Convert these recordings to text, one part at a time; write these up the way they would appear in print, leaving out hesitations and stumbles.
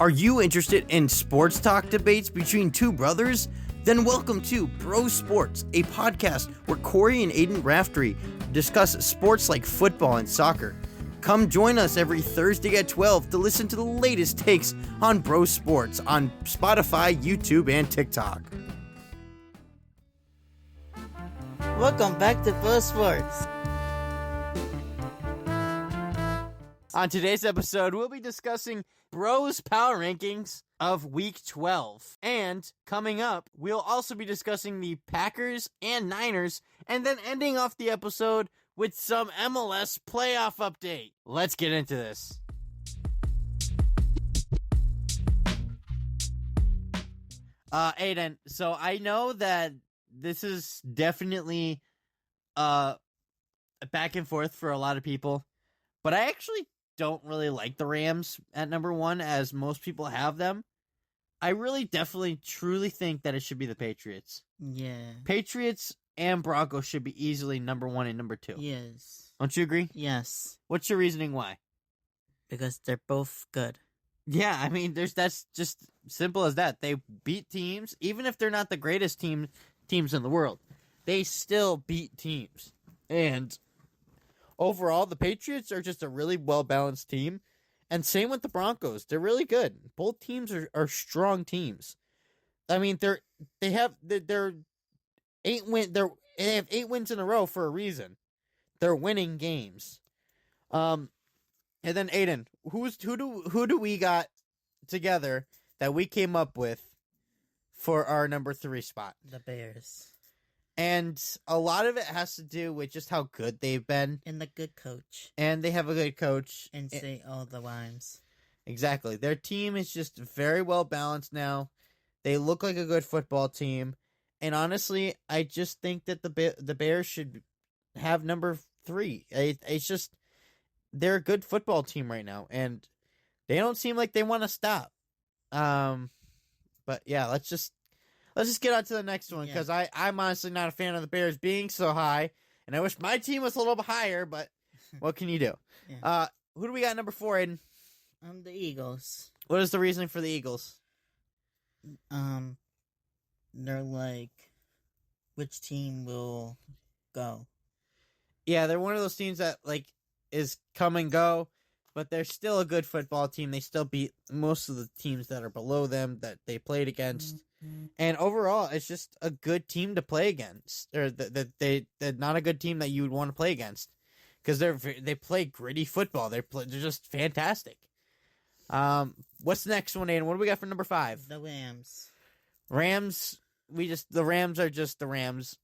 Are you interested in sports talk debates between two brothers? Then welcome to Bro Sports, a podcast where Corey and Aiden Raftery discuss sports like football and soccer. Come join us every Thursday at 12 to listen to the latest takes on Bro Sports on Spotify, YouTube, and TikTok. Welcome back to Bro Sports. On today's episode, we'll be discussing Bros Power Rankings of Week 12. And coming up, we'll also be discussing the Packers and Niners, and then ending off the episode with some MLS playoff update. Let's get into this. Aiden, so I know that this is definitely back and forth for a lot of people, but I actually don't really like the Rams at number one as most people have them. I really definitely truly think that it should be the Patriots. Yeah. Patriots and Broncos should be easily number one and number two. Yes. Don't you agree? Yes. What's your reasoning why? Because they're both good. Yeah, I mean, that's just simple as that. They beat teams, even if they're not the greatest teams in the world. They still beat teams. And overall, the Patriots are just a really well-balanced team. And same with the Broncos. They're really good. Both teams are strong teams. I mean, they have 8 wins in a row for a reason. They're winning games. And then Aiden, who do we got together that we came up with for our number 3 spot? The Bears. And a lot of it has to do with just how good they've been. And the good coach. And they have a good coach. And say all the rhymes. Exactly. Their team is just very well balanced now. They look like a good football team. And honestly, I just think that the Bears should have number 3. It's just, they're a good football team right now. And they don't seem like they want to stop. But yeah, let's just get on to the next one, because I'm honestly not a fan of the Bears being so high, and I wish my team was a little bit higher, but what can you do? Yeah. Who do we got number 4 in? The Eagles. What is the reasoning for the Eagles? They're like, which team will go? Yeah, they're one of those teams that, like, is come and go, but they're still a good football team. They still beat most of the teams that are below them that they played against. Mm-hmm. And overall, it's just a good team to play against. Or they're not a good team that you would want to play against, because they play gritty football. They're just fantastic. What's the next one, Aiden? What do we got for number 5? The Rams. The Rams are just the Rams.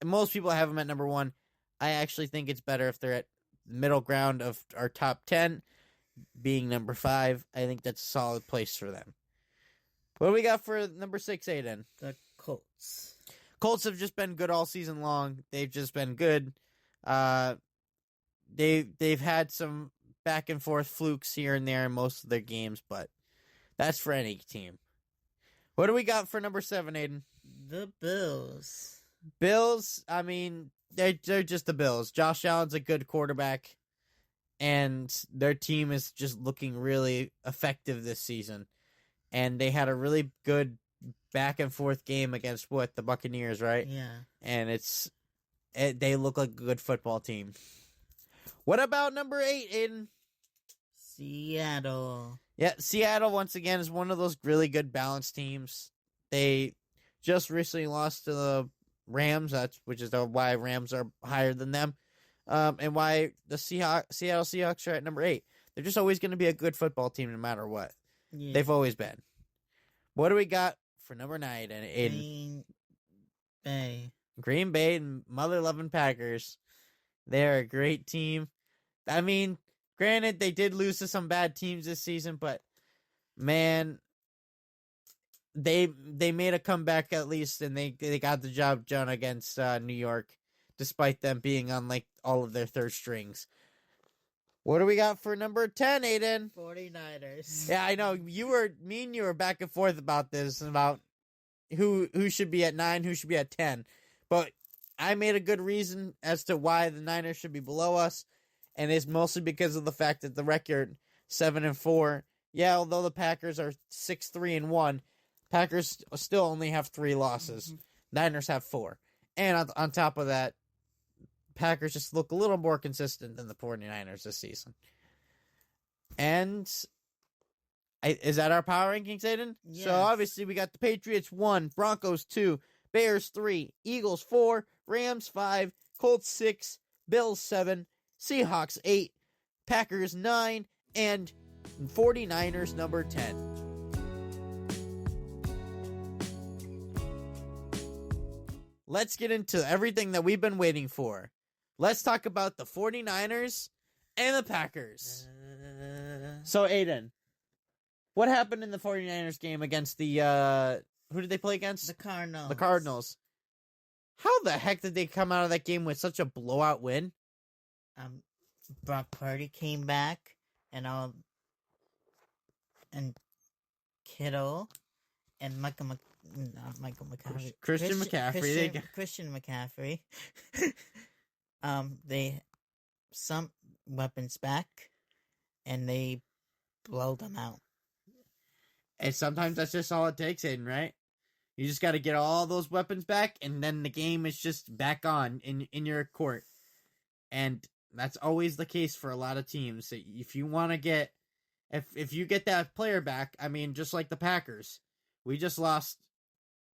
Most people have them at number 1. I actually think it's better if they're at the middle ground of our top 10, being number 5. I think that's a solid place for them. What do we got for number 6, Aiden? The Colts. Colts have just been good all season long. They've just been good. They've had some back and forth flukes here and there in most of their games, but that's for any team. What do we got for number 7, Aiden? The Bills. Bills, I mean, they're just the Bills. Josh Allen's a good quarterback, and their team is just looking really effective this season. And they had a really good back and forth game against the Buccaneers, right? Yeah. And they look like a good football team. What about number 8, Aiden? Seattle. Yeah, Seattle once again is one of those really good balanced teams. They just recently lost to the Rams, which is why Rams are higher than them, and why the Seattle Seahawks are at number 8. They're just always going to be a good football team no matter what. Yeah. They've always been. What do we got for number 9? And Green Bay and mother-loving Packers. They're a great team. I mean, granted, they did lose to some bad teams this season, but man, they made a comeback at least, and they got the job done against New York, despite them being on like all of their third strings. What do we got for number 10, Aiden? 49ers. Yeah, I know. You were back and forth about this, about who should be at 9, who should be at 10. But I made a good reason as to why the Niners should be below us, and it's mostly because of the fact that the record 7-4. Yeah, although the Packers are 6-3-1, Packers still only have 3 losses. Niners have 4. And on top of that, Packers just look a little more consistent than the 49ers this season. And is that our power rankings, Aiden? Yes. So obviously we got the Patriots 1, Broncos 2, Bears 3, Eagles 4, Rams 5, Colts 6, Bills 7, Seahawks 8, Packers 9, and 49ers number 10. Let's get into everything that we've been waiting for. Let's talk about the 49ers and the Packers. So, Aiden, what happened in the 49ers game against the, who did they play against? The Cardinals. The Cardinals. How the heck did they come out of that game with such a blowout win? Brock Purdy came back, and Kittle, and not Michael McCaffrey. Christian McCaffrey. Christian McCaffrey. They some weapons back, and they blow them out. And sometimes that's just all it takes, Aiden, right? You just got to get all those weapons back, and then the game is just back on in your court. And that's always the case for a lot of teams. If you want to get, if you get that player back, I mean, just like the Packers, we just lost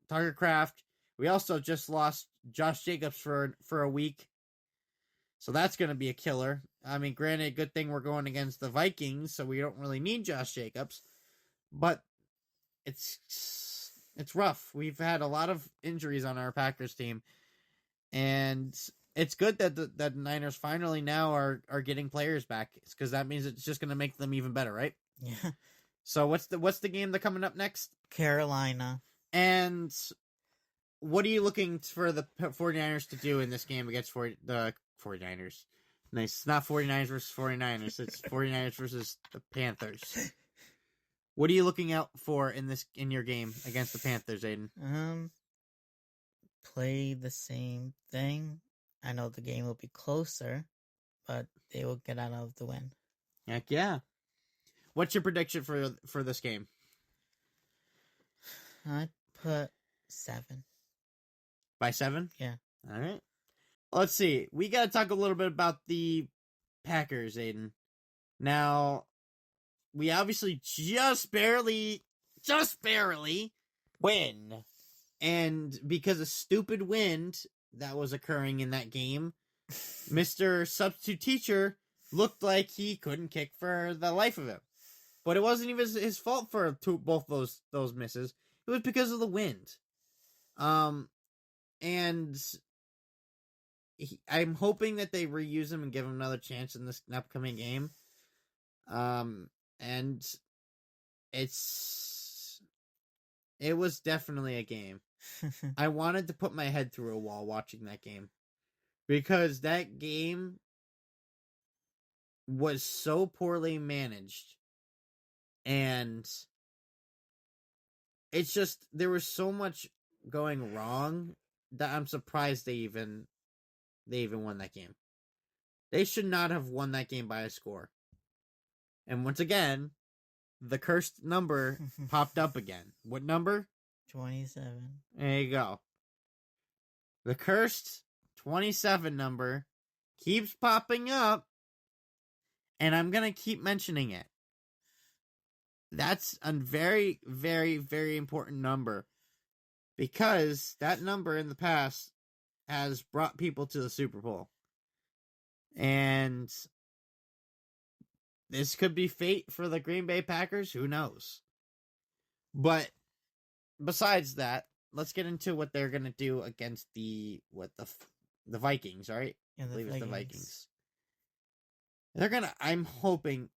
Tucker Kraft. We also just lost Josh Jacobs for a week. So that's going to be a killer. I mean, granted, good thing we're going against the Vikings, so we don't really need Josh Jacobs. But it's rough. We've had a lot of injuries on our Packers team. And it's good that the Niners finally now are getting players back, because that means it's just going to make them even better, right? Yeah. So what's the game that's coming up next? Carolina. And what are you looking for the 49ers to do in this game against the 49ers? Nice. It's not 49ers versus 49ers. It's 49ers versus the Panthers. What are you looking out for in your game against the Panthers, Aiden? Play the same thing. I know the game will be closer, but they will get out of the win. Heck yeah. What's your prediction for this game? I'd put 7. By 7? Yeah. All right. Let's see. We got to talk a little bit about the Packers, Aiden. Now, we obviously just barely win. And because of stupid wind that was occurring in that game, Mr. Substitute Teacher looked like he couldn't kick for the life of him. But it wasn't even his fault for both those misses. It was because of the wind. And I'm hoping that they reuse him and give him another chance in this upcoming game. And it was definitely a game. I wanted to put my head through a wall watching that game, because that game was so poorly managed, and it's just, there was so much going wrong that I'm surprised they even won that game. They should not have won that game by a score. And once again, the cursed number popped up again. What number? 27. There you go. The cursed 27 number keeps popping up, and I'm going to keep mentioning it. That's a very, very, very important number, because that number in the past has brought people to the Super Bowl. And this could be fate for the Green Bay Packers. Who knows? But besides that, let's get into what they're going to do against the Vikings, right? Yeah, I believe it's the Vikings. They're going to, I'm hoping,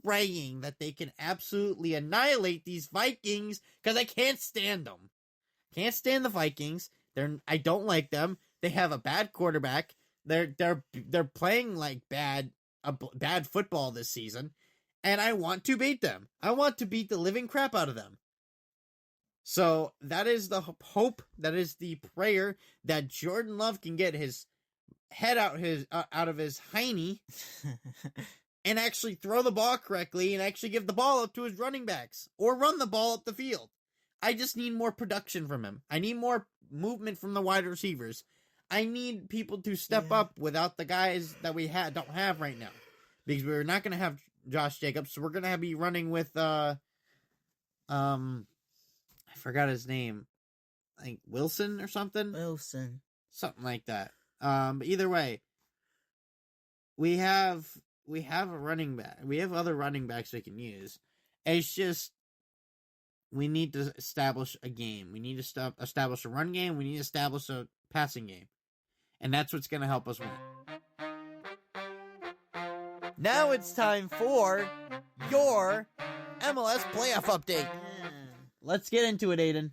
praying that they can absolutely annihilate these Vikings, because I can't stand them. Can't stand the Vikings. I don't like them. They have a bad quarterback. They're playing like bad football this season, and I want to beat them. I want to beat the living crap out of them. So that is the hope. That is the prayer that Jordan Love can get his head out of his hiney and actually throw the ball correctly and actually give the ball up to his running backs or run the ball up the field. I just need more production from him. I need more movement from the wide receivers. I need people to step up without the guys that we don't have right now. Because we're not going to have Josh Jacobs, so we're going to be running with, I forgot his name. I think Wilson or something? Wilson. Something like that. But either way, we have a running back. We have other running backs we can use. It's just, we need to establish a game. We need to establish a run game. We need to establish a passing game. And that's what's going to help us win. Now it's time for your MLS playoff update. Let's get into it, Aiden.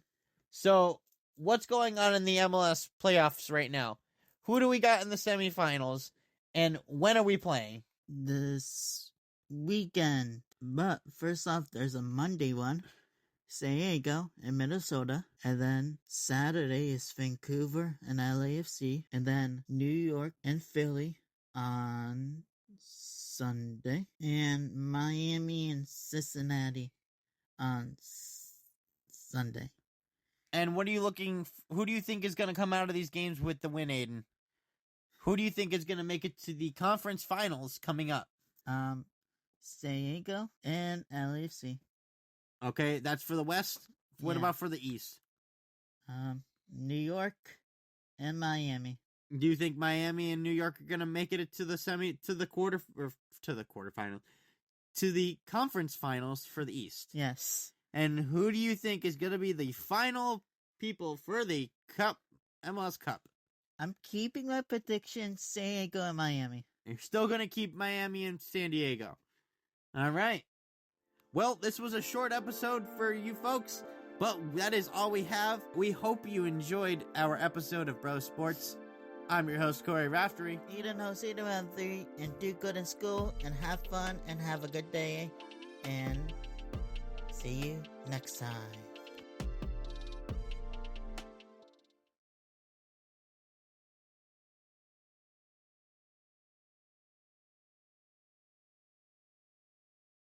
So, what's going on in the MLS playoffs right now? Who do we got in the semifinals? And when are we playing? This weekend. But first off, there's a Monday one. San Diego and Minnesota. And then Saturday is Vancouver and LAFC. And then New York and Philly on Sunday. And Miami and Cincinnati on Sunday. And what are you who do you think is going to come out of these games with the win, Aiden? Who do you think is going to make it to the conference finals coming up? San Diego and LAFC. Okay, that's for the West. What about for the East? New York and Miami. Do you think Miami and New York are going to make it to the conference finals for the East? Yes. And who do you think is going to be the final people for the MLS Cup? I'm keeping my prediction, San Diego and Miami. You're still going to keep Miami and San Diego. All right. Well, this was a short episode for you folks, but that is all we have. We hope you enjoyed our episode of Bro Sports. I'm your host, Corey Raftery. Eden Jose around 3, and do good in school, and have fun, and have a good day, and see you next time.